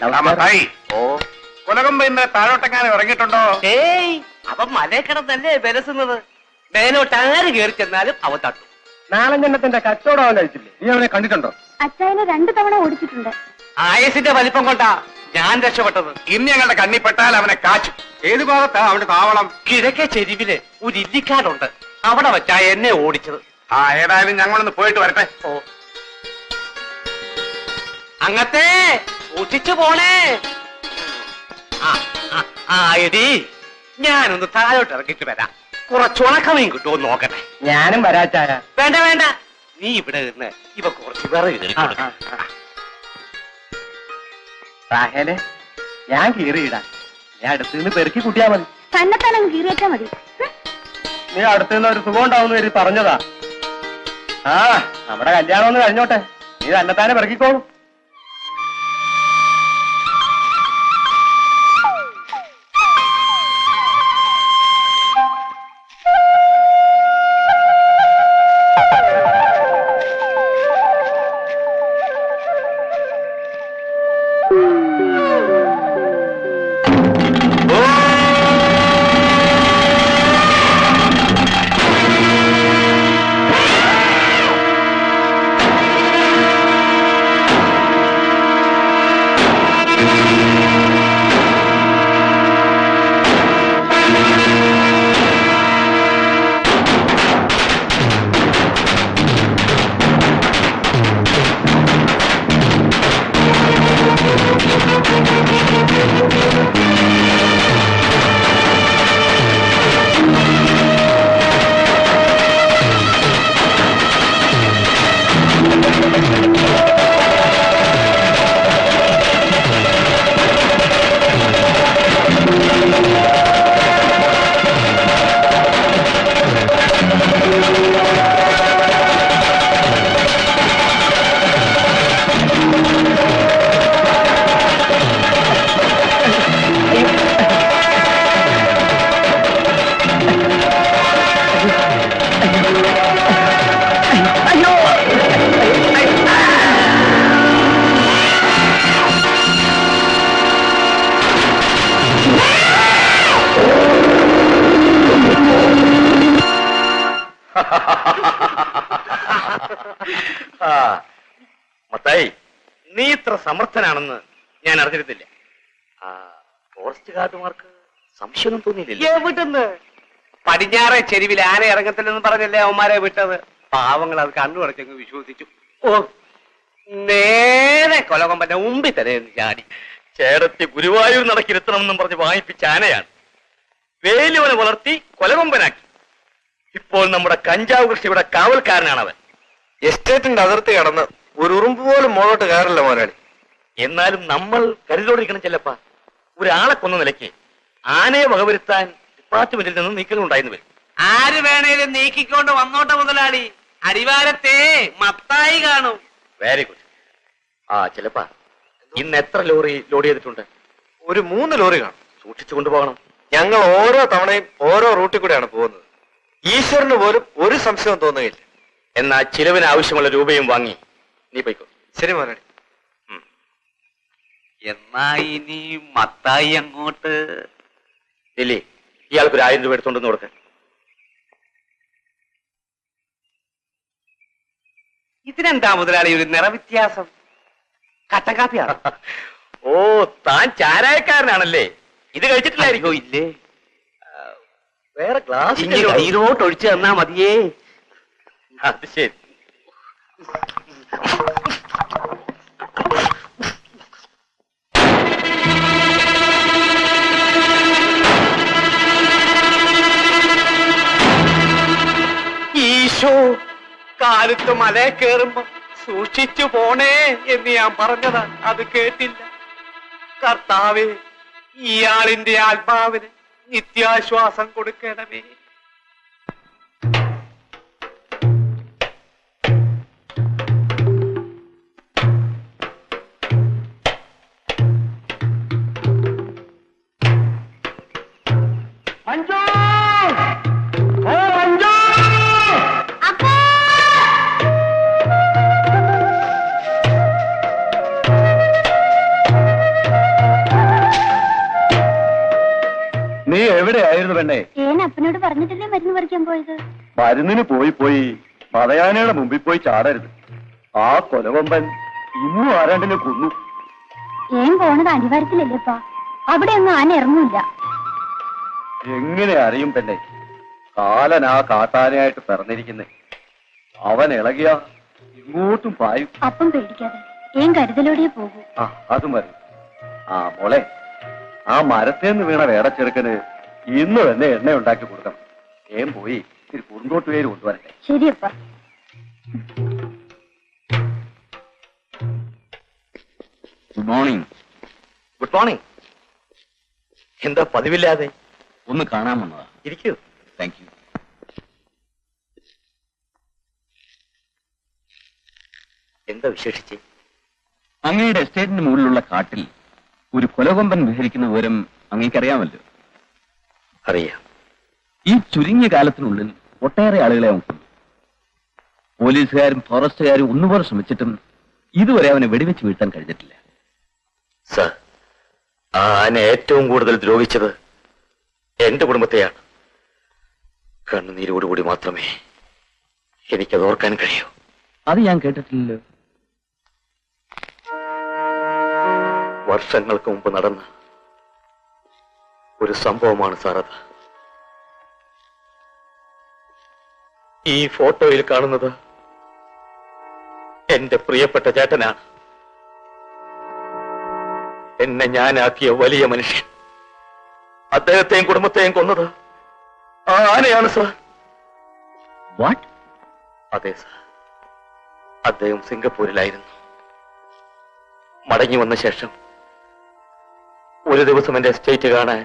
ഓ കുലകൊമ്പ് ഇന്ന് താഴോട്ടെങ്ങാനും ഇറങ്ങിയിട്ടുണ്ടോ? ഏയ് അവൻ മലയിൽ കിടന്നല്ലേ വിലസുന്നത്. മേലോട്ട് ആര് കയറി ചെന്നാലും അവൻ തട്ടും. നാലഞ്ചെണ്ണത്തിന്റെ കച്ചവടം അവൻ കഴിച്ചില്ലേ? നീ അവനെ കണ്ടിട്ടുണ്ടോ? അച്ചായനെ 2 തവണ ഓടിച്ചിട്ടുണ്ട്. ആയസിന്റെ വലിപ്പം കൊണ്ടാ ഞാൻ രക്ഷപ്പെട്ടത്. ഇന്ന് ഞങ്ങളുടെ കണ്ണിപ്പെട്ടാൽ അവനെ കാച്ചും. ഏത് ഭാഗത്താ അവന്റെ താവളം? കിഴക്കേ ചെരിവില് ഒരു ഇല്ലിക്കാടുണ്ട്, അവിടെ വെച്ചാ എന്നെ ഓടിച്ചത്. ഏതായാലും ഞങ്ങളൊന്ന് പോയിട്ട് വരട്ടെ. ഓ അങ്ങത്തെ സൂക്ഷിച്ചു പോണേ. എടി ഞാനൊന്ന് താഴോട്ട് ഇറങ്ങിട്ട് വരാം. കുറച്ചുണക്കമയും കിട്ടുമോ നോക്കട്ടെ. ഞാനും വരാച്ചായ. വേണ്ട വേണ്ട, നീ ഇവിടെ നിന്ന് ഇവ കുറച്ച് വിറക് റാഹേലെ, ഞാൻ കീറിയിടാം. നീ അടുത്ത് നിന്ന് പെറുക്കി കൂട്ടിയാ മതി. തന്നെത്താനങ്ങ് കീറിയേറ്റാ മതി. നീ അടുത്ത് നിന്ന് ഒരു സുഖം ഉണ്ടാവുന്ന വരി പറഞ്ഞതാ. നമ്മുടെ കല്യാണം ഒന്ന് കഴിഞ്ഞോട്ടെ, നീ തന്നെത്താനെ പെറുക്കിക്കോളൂ. മത്തായി, നീ ഇത്ര സമർത്ഥനാണെന്ന് ഞാൻ അറിഞ്ഞിരുന്നില്ല. ഫോറസ്റ്റ് ഗാർഡുമാർക്ക് സംശയമൊന്നും തോന്നിയില്ല. എവിടുന്ന്? പടിഞ്ഞാറെ ചെരുവിൽ ആന ഇറങ്ങത്തില്ലെന്ന് പറഞ്ഞല്ലേ അവന്മാരെ വിട്ടത്. പാവങ്ങൾ അത് കണ്ണുടച്ചങ്ങ് വിശ്വസിച്ചു. ഓ, നേരെ കൊലകൊമ്പന്റെ മുമ്പിൽ തന്നെ ചാടി. ചേടത്തി ഗുരുവായൂർ നടക്കിരുത്തണമെന്നും പറഞ്ഞ് വാങ്ങിപ്പിച്ച ആനയാണ്. വേലുവനെ വളർത്തി കൊലകൊമ്പനാക്കി. ഇപ്പോൾ നമ്മുടെ കഞ്ചാവ് കൃഷിയുടെ കാവൽക്കാരനാണവൻ. എസ്റ്റേറ്റിന്റെ അതിർത്തി കടന്ന് ഒരു ഉറുമ്പ് പോലും മുകളോട്ട് കയറില്ല മോനാളി. എന്നാലും നമ്മൾ കരുതോടിരിക്കണം ചെല്ലപ്പ. ഒരാളെ കൊന്ന നിലയ്ക്ക് ആനയെ വകവരുത്താൻ ഡിപ്പാർട്ട്മെന്റിൽ നിന്ന് നീക്കലുണ്ടായിരുന്നു വരും. ആര് വേണേലും നീക്കിക്കൊണ്ട് വന്നോട്ടെ മുതലാളി. അടിവാരത്തെ മത്തായി കാണും. Very good. ചെല്ലപ്പ, ഇന്ന് എത്ര ലോറി ലോഡ് ചെയ്തിട്ടുണ്ട്? ഒരു 3 ലോറി കാണും. സൂക്ഷിച്ചു കൊണ്ടുപോകണം. ഞങ്ങൾ ഓരോ തവണയും ഓരോ റൂട്ടിൽ കൂടെയാണ് പോകുന്നത്. ഈശ്വരന് പോലും ഒരു സംശയവും തോന്നുകയില്ല. എന്നാ ചിലവിന് ആവശ്യമുള്ള രൂപയും വാങ്ങി നീ പോയിക്കോ. ശരി മോനാളി. എന്നാ ഇനി മത്തായി അങ്ങോട്ട് ഇല്ലേ? ഇയാൾക്ക് ഒരു 1000 രൂപ എടുത്തോണ്ടെന്ന് കൊടുക്ക. ഇതിനെന്താ മുതലാളി ഒരു നിറവ്യത്യാസം? കട്ടൻ കാപ്പിയാണ്. ഓ, താൻ ചാരായക്കാരനാണല്ലേ? ഇത് കഴിച്ചിട്ടില്ലായിരിക്കോ? ഇല്ലേ, വേറെ ഗ്ലാസ് കയ്യിലോട്ട് ഒഴിച്ചു തന്നാ മതിയേ. അത് ശരി. ഈശോ, കാലത്ത് മലയെ കയറുമ്പോ സൂക്ഷിച്ചു പോണേ എന്ന് ഞാൻ പറഞ്ഞതാ, അത് കേട്ടില്ല. കർത്താവേ, ഇയാളിന്റെ ആത്മാവിന് നിത്യാശ്വാസം കൊടുക്കണമേ. മഞ്ജു, ഓ മഞ്ജു, മരുന്നിന് പോയി പതയാനയുടെ മുമ്പിൽ പോയി ചാടരുത്. ആ കൊലവമ്പൻ ഇന്നും ആരാണ്ടിനെ കൊന്നു. ഏൻ പോണത് അടിവാരത്തിലല്ലേപ്പാ, അവിടെ ഒന്നും ആന ഇറങ്ങൂല. എങ്ങനെ അറിയും പെണ്ണെ? കാലൻ ആ കാട്ടാനയായിട്ട് പിറന്നിരിക്കുന്നേ. അവൻ ഇളകിയ ഇങ്ങോട്ടും പായും. അപ്പം പേടിക്കാതെ ഏൻ കരുതലോടെ പോകൂ. ആ അത് മതി. ആ മോളെ, ആ മരത്തേന്ന് വീണ വേടച്ചെറുക്കന് ഇന്ന് തന്നെ എണ്ണ ഉണ്ടാക്കി കൊടുക്കണം. പോയി ഇത്തിരി കുറുന്തോട്ട് പേര് കൊണ്ടുവരട്ടെ. ശരിയപ്പാ. Good morning. Good morning. എന്താ പതിവില്ലാതെ? ഒന്ന് കാണാൻ വന്നതാ. ഇരിക്കൂ. Thank you. എന്താ വിശേഷിച്ച്? അങ്ങയുടെ എസ്റ്റേറ്റിന് മുകളിലുള്ള കാട്ടിൽ ഒരു കൊലകൊമ്പൻ വിഹരിക്കുന്ന വിവരം അങ്ങേക്കറിയാമല്ലോ. അറിയാം. ഈ ചുരുങ്ങിയ കാലത്തിനുള്ളിൽ ഒട്ടേറെ ആളുകളെ അവൻ കൊന്നു. പോലീസുകാരും ഫോറസ്റ്റുകാരും ഒന്നുപോലെ ശ്രമിച്ചിട്ടും ഇതുവരെ അവനെ വെടിവെച്ച് വീഴ്ത്താൻ കഴിഞ്ഞിട്ടില്ല. സർ, ആ ആന ഏറ്റവും കൂടുതൽ ദ്രോഹിച്ചത് എന്റെ കുടുംബത്തെയാണ്. കണ്ണുനീരോടുകൂടി മാത്രമേ എനിക്കത് ഓർക്കാൻ കഴിയൂ. അത് ഞാൻ കേട്ടിട്ടില്ലല്ലോ. വർഷങ്ങൾക്ക് മുമ്പ് നടന്ന ഒരു സംഭവമാണ് സാർ അത്. ഈ ഫോട്ടോയിൽ കാണുന്നത് എന്റെ പ്രിയപ്പെട്ട ചേട്ടനാണ്. എന്നെ ഞാനാക്കിയ വലിയ മനുഷ്യൻ. അദ്ദേഹത്തെയും കുടുംബത്തെയും കൊന്നത് ആ ആനയാണ് സാർ. വാട്ട്? അതെ സാർ. അദ്ദേഹം സിംഗപ്പൂരിലായിരുന്നു. മടങ്ങി വന്ന ശേഷം ഒരു ദിവസം എന്റെ എസ്റ്റേറ്റ് കാണാൻ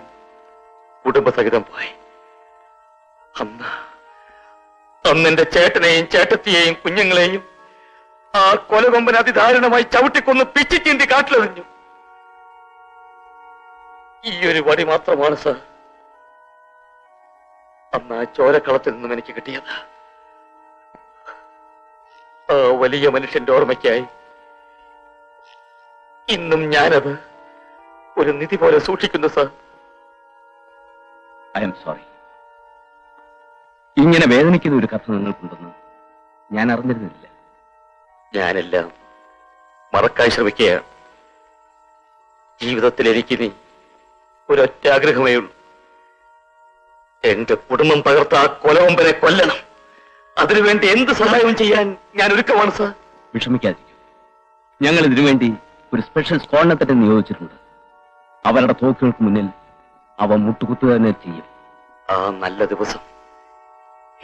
കുടുംബസഹിതം പോയി. അന്ന് എന്റെ ചേട്ടനെയും ചേട്ടത്തിയെയും കുഞ്ഞുങ്ങളെയും ആ കൊലകൊമ്പൻ അതിദാരുണമായി ചവിട്ടിക്കൊന്ന് പിച്ചിച്ചീന്തി കാട്ടിലെറിഞ്ഞു. ഈ ഒരു വടി മാത്രമാണ് സാർ അന്ന് ആ ചോരക്കളത്തിൽ നിന്നും എനിക്ക് കിട്ടിയത്. ആ വലിയ മനുഷ്യന്റെ ഓർമ്മയ്ക്കായി ഇന്നും ഞാനത് ഒരു നിധി പോലെ സൂക്ഷിക്കുന്നു സാർ. I am sorry. ഇങ്ങനെ വേദനിക്കുന്ന ഒരു കഥ നിങ്ങൾക്കുണ്ടെന്ന് ഞാൻ അറിഞ്ഞിരുന്നില്ല. ഞാനെല്ലാം മറക്കാൻ ശ്രമിക്കുകയാണ്. ജീവിതത്തിൽ എനിക്ക് നീ ഒരൊറ്റ ആഗ്രഹമേ ഉള്ളൂ. എന്റെ കുടുംബം തകർത്ത ആ കൊലകൊമ്പനെ കൊല്ലണം. അതിനുവേണ്ടി എന്ത് സഹായവും ചെയ്യാൻ ഞാൻ ഒരുക്കമാണ് സാർ. വിഷമിക്കാതിരിക്കും. ഞങ്ങൾ ഇതിനുവേണ്ടി ഒരു സ്പെഷ്യൽ സ്ക്വാഡിനെ തന്നെ നിയോഗിച്ചിട്ടുണ്ട്. അവരുടെ തോക്കുകൾക്ക് മുന്നിൽ അവ മുട്ടുകുത്തുക തന്നെ ചെയ്യും. ആ നല്ല ദിവസം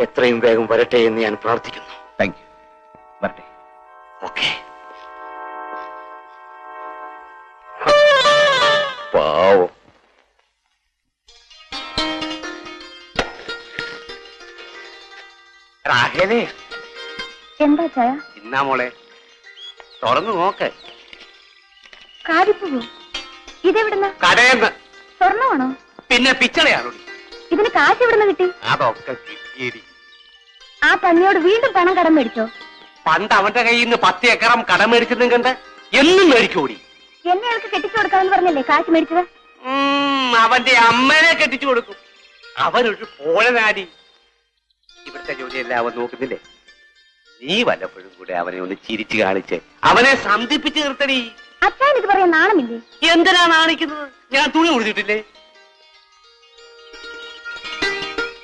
എത്രയും വേഗം വരട്ടെ എന്ന് ഞാൻ പ്രാർത്ഥിക്കുന്നു. Thank you. വരട്ടെ. ഓക്കെ. പാവം. രാഹേലേ, എന്താ ചായ? ഇന്നാ മോളെ തുറന്നു നോക്ക്. കാരിപ്പൂ ഇതെവിടുന്ന? കടയെന്ന്. സ്വർണ്ണമാണോ? പിന്നെ പിച്ചളയാണോ? ഇതിന് കാശ് എവിടുന്ന് കിട്ടി? അതൊക്കെ കിട്ടിയേടി. ആ പന്നിയോട് വീണ്ടും പണം കടം മേടിച്ചോ? പണ്ട് അവന്റെ കയ്യിൽ നിന്ന് 10 ഏക്കറും കടം മേടിച്ചതും കണ്ട് എന്നും മേടിക്കൂടി. എന്നെ അയാൾക്ക് കെട്ടിച്ചു കൊടുക്കാമെന്ന് പറഞ്ഞല്ലേ കാശ് മേടിച്ചത്? അവന്റെ അമ്മനെ കെട്ടിച്ചു കൊടുക്കും. അവനൊരു പോഴനാടി. ഇവിടുത്തെ ജോലിയെല്ലാം അവൻ നോക്കുന്നില്ലേ? നീ വല്ലപ്പോഴും കൂടെ അവനെ ഒന്ന് ചിരിച്ചു കാണിച്ച് അവനെ സന്ധിപ്പിച്ച് നിർത്തടി. അച്ഛൻ ഇത് പറയാൻ നാണമില്ലേ? എന്തിനാ നാണിക്കുന്നത്? ഞാൻ തുണി കൊടുത്തിട്ടില്ലേ?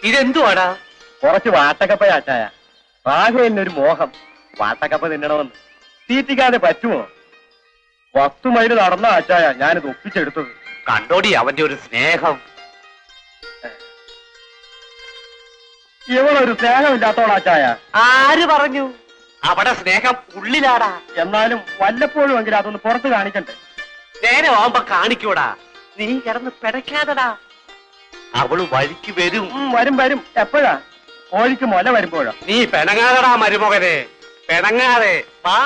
ഇതെന്തുവാടാ? കുറച്ച് വാട്ടക്കപ്പ ചാച്ചായ. ആകെ എന്നൊരു മോഹം വാട്ടക്കപ്പ തിന്നണമെന്ന്. തീറ്റിക്കാതെ പറ്റുമോ? 10 മൈൽ നടന്ന ആച്ചായ ഞാനിത് ഒപ്പിച്ചെടുത്തത്. കണ്ടോടി അവന്റെ ഒരു സ്നേഹം. ഇവളൊരു സ്നേഹമില്ലാത്തോളാച്ചായ. ആര് പറഞ്ഞു? അവിടെ സ്നേഹം ഉള്ളിലാടാ. എന്നാലും വല്ലപ്പോഴും എങ്കിലും അതൊന്ന് പുറത്ത് കാണിക്കണ്ടേ? നേരെ ആവുമ്പോ കാണിക്കൂടാ. നീ കിടന്ന് പിടയ്ക്കാതടാ. അവള് വഴിക്ക് വരും. വരും വരും. എപ്പോഴാ? കോഴിക്ക് മുല വരുമ്പോഴോ? നീ പിണങ്ങാതടാ മരുമകനെ. പിണങ്ങാതെ വാ.